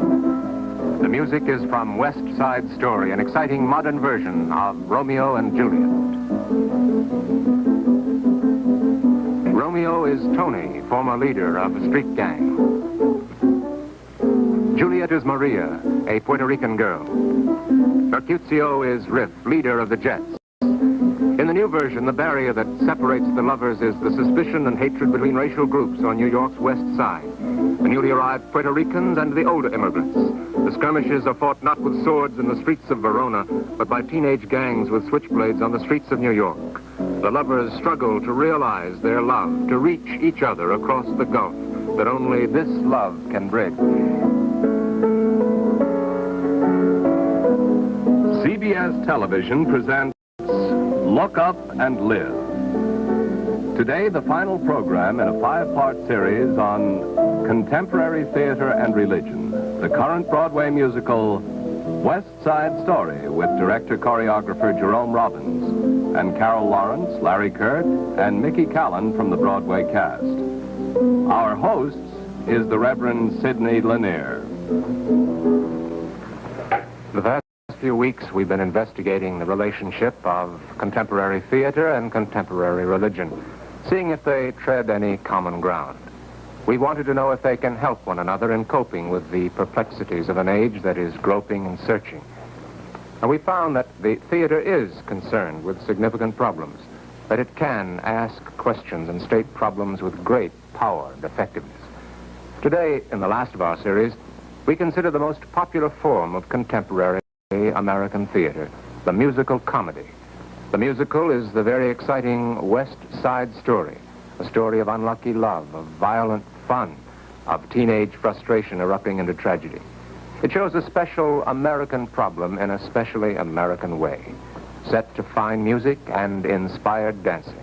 The music is from West Side Story, an exciting modern version of Romeo and Juliet. Romeo is Tony, former leader of a street gang. Juliet is Maria, a Puerto Rican girl. Mercutio is Riff, leader of the Jets. In the new version, the barrier that separates the lovers is the suspicion and hatred between racial groups on New York's West Side. The newly arrived Puerto Ricans and the older immigrants. The skirmishes are fought not with swords in the streets of Verona, but by teenage gangs with switchblades on the streets of New York. The lovers struggle to realize their love, to reach each other across the gulf that only this love can bridge. CBS Television presents Look Up and Live. Today, the final program in a 5-part series on contemporary theater and religion, the current Broadway musical West Side Story, with director-choreographer Jerome Robbins and Carol Lawrence, Larry Kert, and Nicky Callan from the Broadway cast. Our host is the Reverend Sidney Lanier. The past few weeks, we've been investigating the relationship of contemporary theater and contemporary religion, seeing if they tread any common ground. We wanted to know if they can help one another in coping with the perplexities of an age that is groping and searching. And we found that the theater is concerned with significant problems, that it can ask questions and state problems with great power and effectiveness. Today, in the last of our series, we consider the most popular form of contemporary American theater, the musical comedy. The musical is the very exciting West Side Story, a story of unlucky love, of violent fun, of teenage frustration erupting into tragedy. It shows a special American problem in a specially American way, set to fine music and inspired dancing.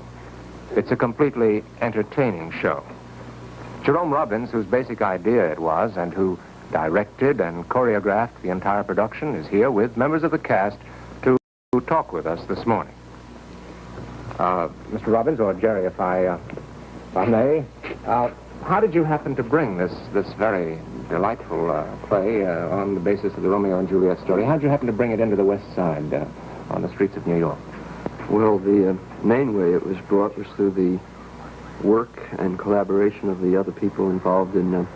It's a completely entertaining show. Jerome Robbins, whose basic idea it was and who directed and choreographed the entire production, is here with members of the cast to talk with us this morning. Mr. Robbins, or Jerry, if I may, how did you happen to bring this very delightful play on the basis of the Romeo and Juliet story? How did you happen to bring it into the West Side on the streets of New York? Well, the main way it was brought was through the work and collaboration of the other people involved in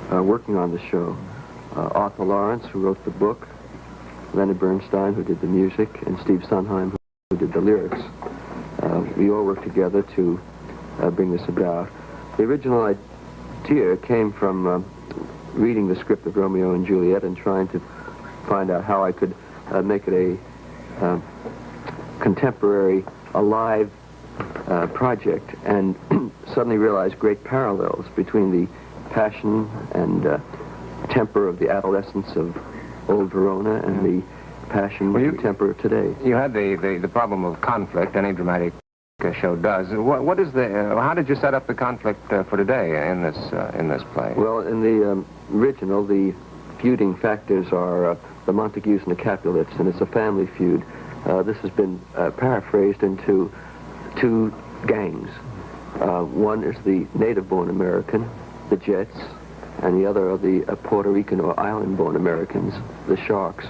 working on the show. Arthur Lawrence, who wrote the book, Leonard Bernstein, who did the music, and Steve Sondheim, who did the lyrics. We all worked together to bring this about. The original idea came from reading the script of Romeo and Juliet and trying to find out how I could make it a contemporary, alive project, and suddenly realized great parallels between the passion and temper of the adolescence of old Verona and the passion and temper of today. You had the problem of conflict. Any dramatic show does. What is how did you set up the conflict for today in this play? Well, in the original, the feuding factors are the Montagues and the Capulets, and it's a family feud. This has been paraphrased into two gangs. One is the native-born American, the Jets, and the other are the Puerto Rican or island-born Americans, the Sharks.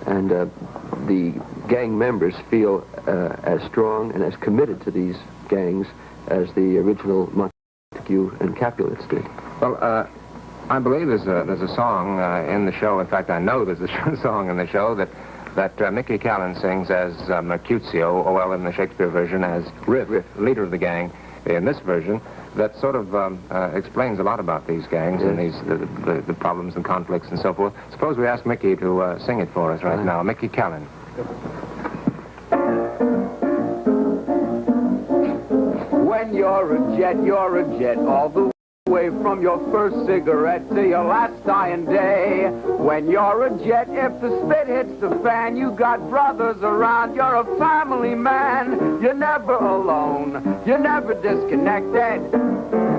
And the gang members feel as strong and as committed to these gangs as the original Montague and Capulets did. Well, I believe there's a song in the show. In fact, I know there's a song in the show that Nicky Callan sings as Mercutio, or well, in the Shakespeare version as Riff, leader of the gang. In this version, that sort of explains a lot about these gangs and the problems and conflicts and so forth. Suppose we ask Mickey to sing it for us right now. Nicky Callan. When you're a jet all the way from your first cigarette to your last dying day. When you're a jet, if the spit hits the fan, you got brothers around, you're a family man. You're never alone, you're never disconnected.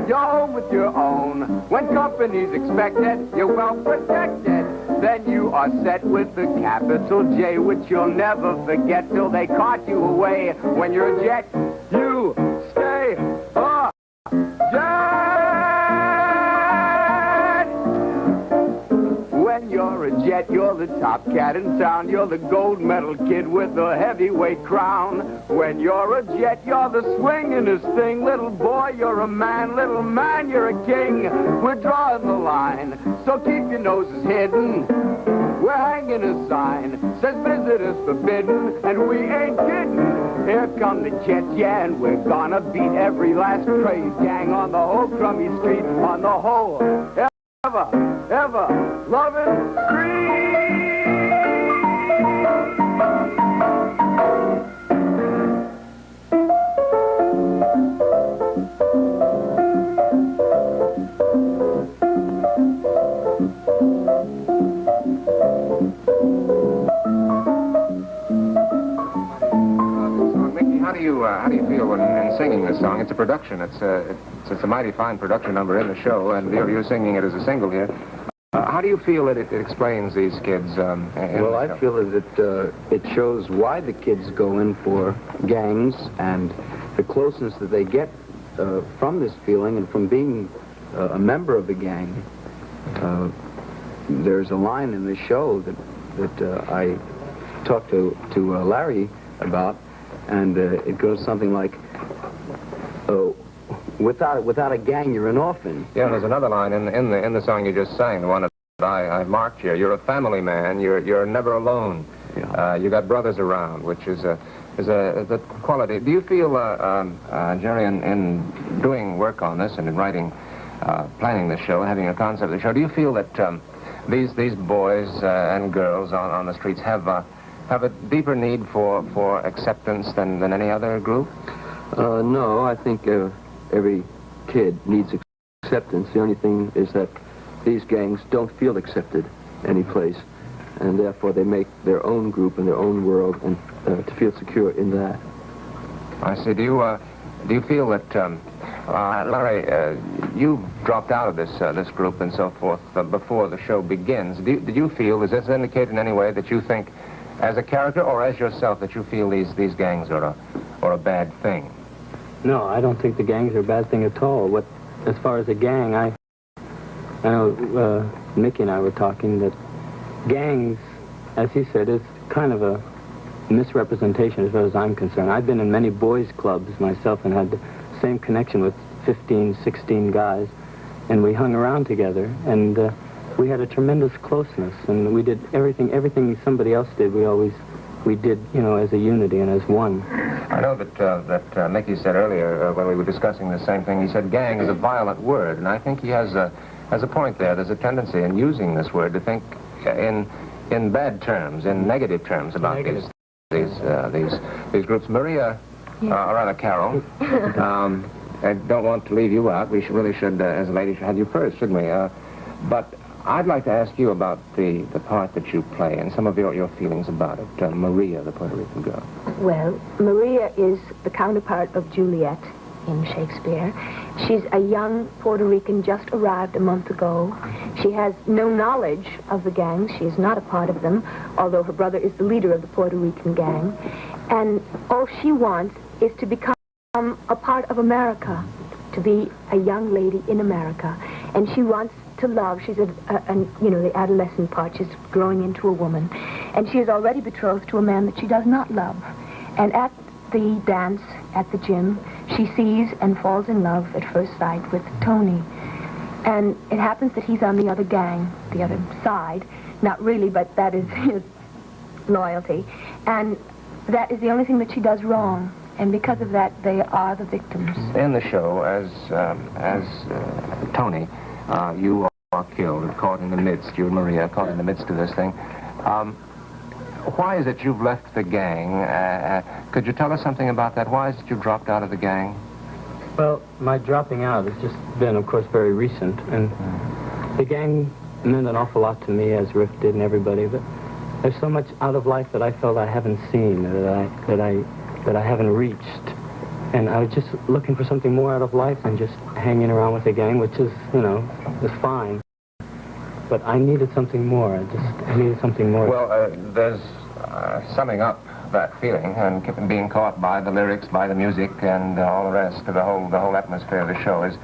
You're home with your own. When company's expected, you're well protected. Then you are set with the capital J, which you'll never forget till they cart you away. When you're a jet, you stay a jet. When you're a jet, you're the top cat in town. You're the gold medal kid with the heavyweight crown. When you're a jet, you're the swingin'est thing. Little boy, you're a man. Little man, you're a king. We're drawing the line, so keep your noses hidden. We're hanging a sign, says visitors forbidden, and we ain't kidding. Here come the jets, yeah, and we're gonna beat every last craze gang on the whole crummy street, on the whole ever loving street. How do you feel in singing this song? It's a production. It's a mighty fine production number in the show, and you're singing it as a single here. How do you feel that it explains these kids? Well, I feel that it shows why the kids go in for gangs and the closeness that they get from this feeling and from being a member of the gang. There's a line in the show that I talked to Larry about. And it goes something like, without a gang, you're an orphan. Yeah, there's another line in the song you just sang, the one that I marked here. You're a family man. You're never alone. Yeah. You got brothers around, which is a quality. Do you feel, Jerry, in doing work on this and in writing, planning the show, having a concept of the show, do you feel that these boys and girls on the streets have a deeper need for acceptance than any other group? No, I think every kid needs acceptance. The only thing is that these gangs don't feel accepted any place, and therefore they make their own group and their own world, and to feel secure in that. I see. Do you feel that, Larry, you dropped out of this group and so forth before the show begins? Did you feel, does this indicate in any way that you think, as a character or as yourself, that you feel these gangs are a bad thing? No, I don't think the gangs are a bad thing at all. As far as a gang, I know Nicky and I were talking that gangs, as he said, is kind of a misrepresentation as far as I'm concerned. I've been in many boys' clubs myself and had the same connection with 15, 16 guys, and we hung around together, and we had a tremendous closeness, and we did everything somebody else did, we did, as a unity and as one. I know that Nicky said earlier, when we were discussing the same thing, he said gang is a violent word, and I think he has a point there. There's a tendency in using this word to think in bad terms, in negative terms about these groups. Maria, or rather Carol, I don't want to leave you out. We really should, as a lady, should have you first, shouldn't we? But I'd like to ask you about the part that you play and some of your feelings about it. Maria, the Puerto Rican girl. Well, Maria is the counterpart of Juliet in Shakespeare. She's a young Puerto Rican, just arrived a month ago. She has no knowledge of the gang. She is not a part of them, although her brother is the leader of the Puerto Rican gang. And all she wants is to become a part of America, to be a young lady in America. And she wants to love. She's the adolescent part. She's growing into a woman. And she is already betrothed to a man that she does not love. And at the dance at the gym, she sees and falls in love at first sight with Tony. And it happens that he's on the other gang, the other side. Not really, but that is his loyalty. And that is the only thing that she does wrong. And because of that, they are the victims. In the show, as Tony, you are killed, caught in the midst, you and Maria, caught in the midst of this thing. Why is it you've left the gang? Could you tell us something about that? Why is it you dropped out of the gang? Well, my dropping out has just been, of course, very recent. And the gang meant an awful lot to me, as Riff did and everybody. But there's so much out of life that I felt I haven't seen, that I haven't reached. And I was just looking for something more out of life than just hanging around with the gang, which is, is fine. But I needed something more. I needed something more. Well, there's summing up that feeling and being caught by the lyrics, by the music, and all the rest of the whole atmosphere of the show is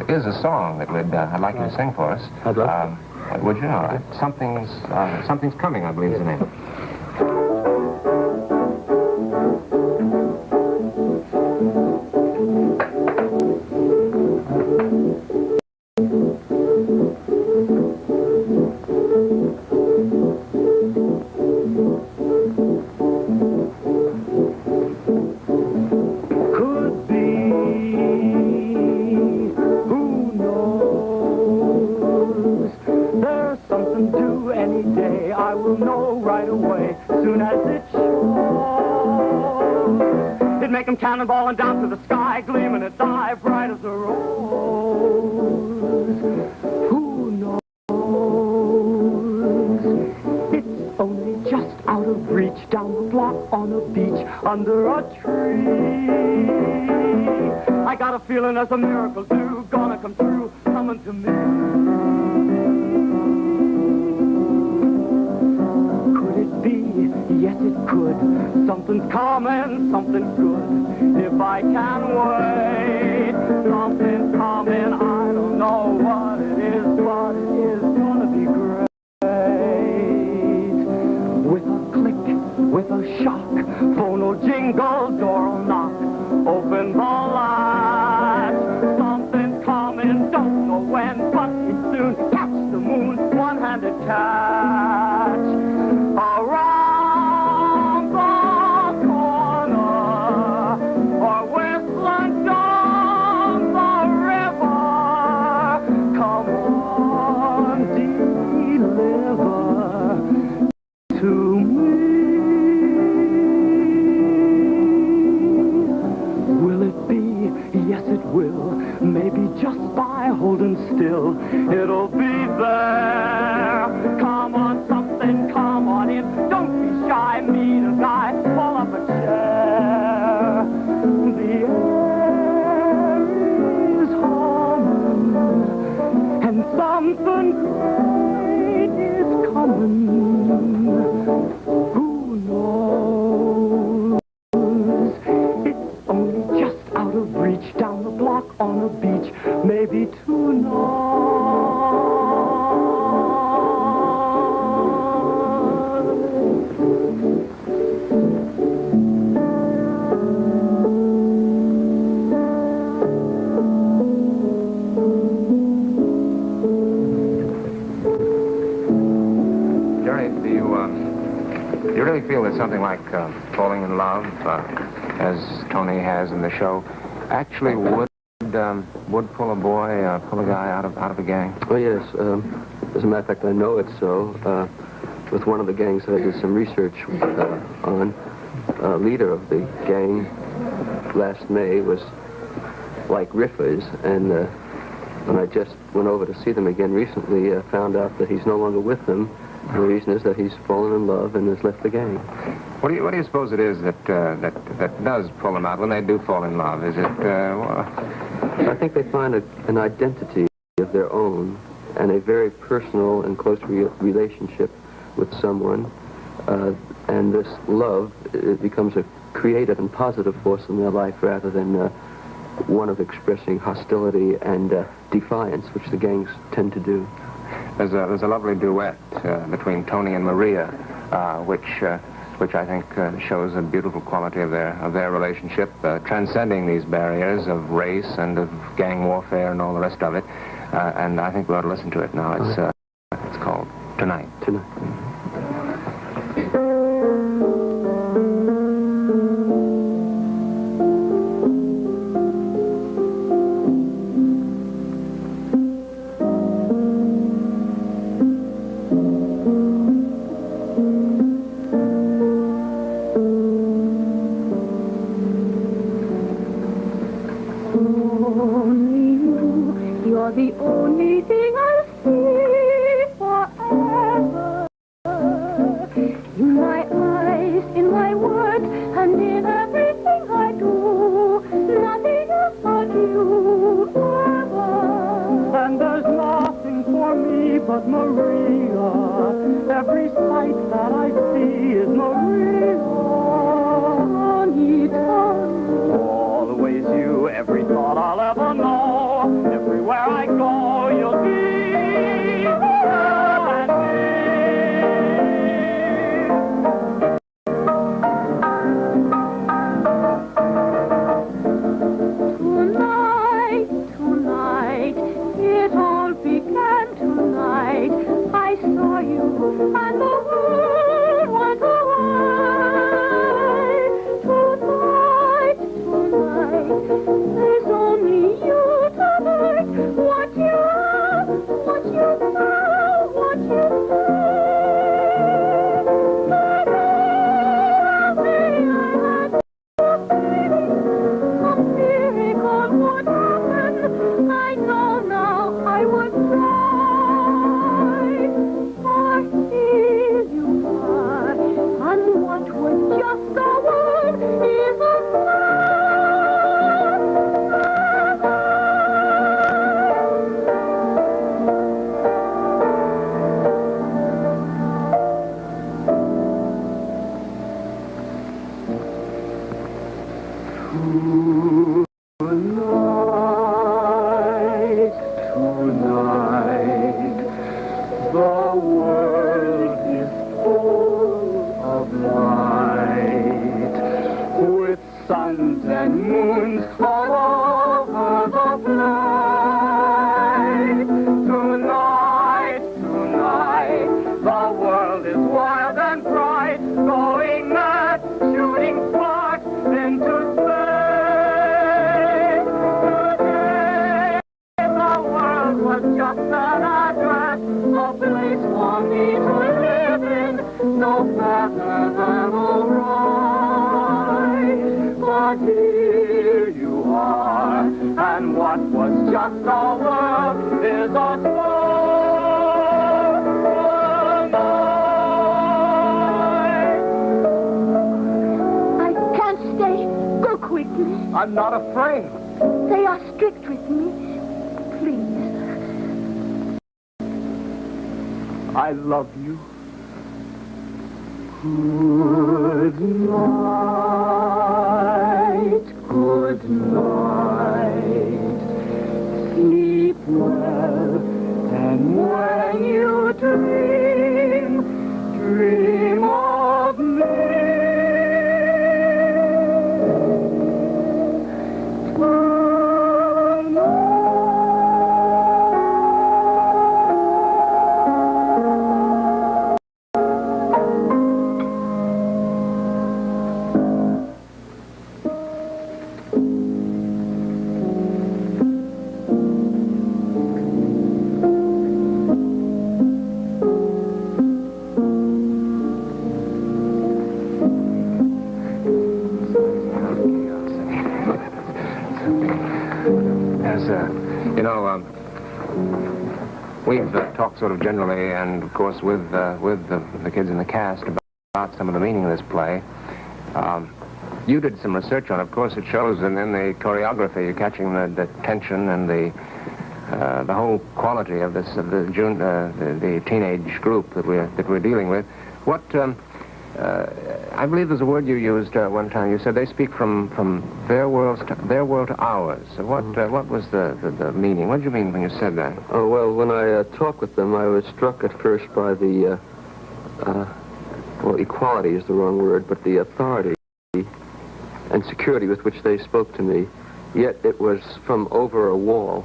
a song that I'd like you to sing for us. I'd love Would you? All right. Something's coming, I believe is the name. Cannonballing down to the sky, gleaming its eye, bright as a rose. Who knows? It's only just out of reach, down the block on a beach, under a tree. I got a feeling there's a miracle too, gonna come true, coming to me. Could it be? Yes, it could. Something's coming, something's good. If I can wait, something's coming, I don't know what it is, but it is gonna be great. With a click, with a shock, phone will jingle, door will knock, open the latch. Something's coming, don't know when, but it's soon. Catch the moon, one-handed catch. Around the maybe just by holding still, it'll be there. Come on, something, come on in. Don't be shy, meet a guy, pull up a chair. The air is humming, and something great is coming. Who knows? It's only just out of reach, down the block on a beach, maybe tonight. Jerry, do you really feel that something like falling in love, as Tony has in the show, actually would pull a boy, pull a guy out of a gang? Oh, yes. As a matter of fact, I know it's so. With one of the gangs that I did some research on, leader of the gang last May was like Riffers, and when I just went over to see them again recently, I found out that he's no longer with them. The reason is that he's fallen in love and has left the gang. What do you suppose it is that does pull them out when they do fall in love? Is it? I think they find an identity of their own and a very personal and close relationship with someone, and this love, it becomes a creative and positive force in their life rather than one of expressing hostility and defiance, which the gangs tend to do. There's a lovely duet between Tony and Maria, which I think shows a beautiful quality of their relationship, transcending these barriers of race and of gang warfare and all the rest of it. And I think we ought to listen to it now. It's called Tonight. Tonight. You're the only thing I'll see forever. In my eyes, in my words, and in everything I do. Nothing else but you ever. And there's nothing for me but Maria. Every sight that I see is Maria. All the ways you, every thought I'll ever know. Everywhere I go, you'll be there. and the world went away. Tonight, tonight, there's only you tonight. What you feel, what you I'm not afraid. They are strict with me. Please. I love you. Good night, good night. Sleep well, and when you dream of me. We've talked sort of generally, and of course with the kids in the cast about some of the meaning of this play. You did some research on it. Of course, it shows in the choreography. You're catching the tension and the whole quality of the teenage group that we're dealing with. What I believe there's a word you used one time. You said they speak from their world to ours. So what was the meaning? What did you mean when you said that? Oh, well, when I talked with them, I was struck at first by the, well, equality is the wrong word, but the authority and security with which they spoke to me. Yet it was from over a wall.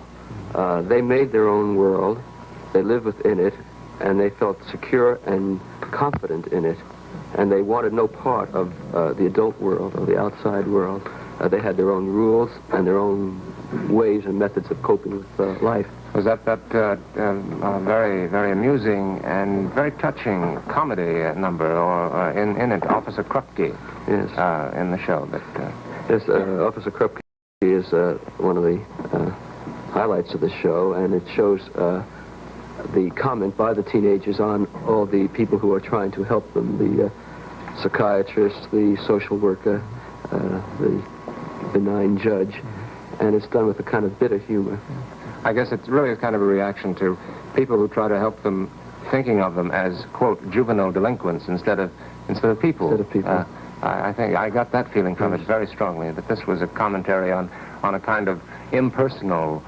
They made their own world. They lived within it, and they felt secure and confident in it. And they wanted no part of the adult world or the outside world. They had their own rules and their own ways and methods of coping with life. Was that very, very amusing and very touching comedy number, or in it, Officer Krupke? Yes. In the show. Yes, Officer Krupke is one of the highlights of the show, and it shows the comment by the teenagers on all the people who are trying to help them, the psychiatrist, the social worker, the benign judge, and it's done with a kind of bitter humor. I guess it really is kind of a reaction to people who try to help them, thinking of them as, quote, juvenile delinquents instead of people. Instead of people. I think I got that feeling from it very strongly, that this was a commentary on a kind of impersonal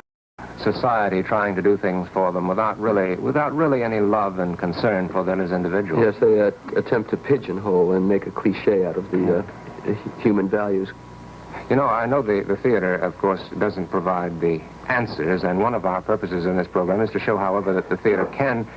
society trying to do things for them without really any love and concern for them as individuals. Yes, they attempt to pigeonhole and make a cliche out of the human values. You know, I know the theater, of course, doesn't provide the answers, and one of our purposes in this program is to show, however, that the theater can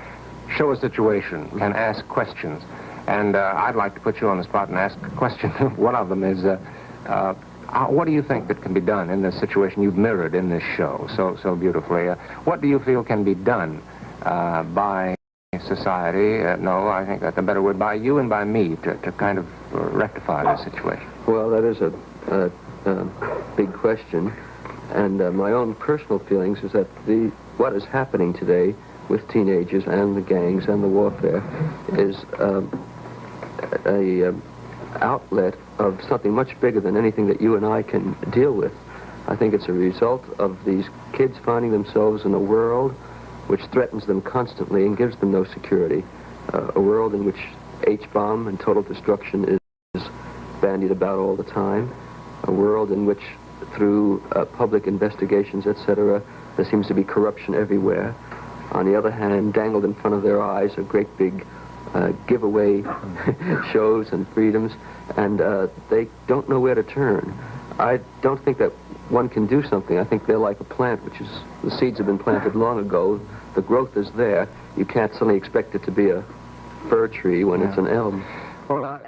show a situation, can ask questions. And I'd like to put you on the spot and ask a question. One of them is, what do you think that can be done in this situation you've mirrored in this show so beautifully? What do you feel can be done by society? No, I think that's a better word, by you and by me to kind of rectify this situation. Well, that is a big question. And my own personal feelings is that what is happening today with teenagers and the gangs and the warfare is a outlet of something much bigger than anything that you and I can deal with. I think it's a result of these kids finding themselves in a world which threatens them constantly and gives them no security. A world in which H-bomb and total destruction is bandied about all the time. A world in which, through public investigations, etc., there seems to be corruption everywhere. On the other hand, dangled in front of their eyes are great big giveaway shows and freedoms, and they don't know where to turn. I don't think that one can do something. I think they're like a plant, which is, the seeds have been planted long ago. The growth is there. You can't suddenly expect it to be a fir tree when it's an elm. Well,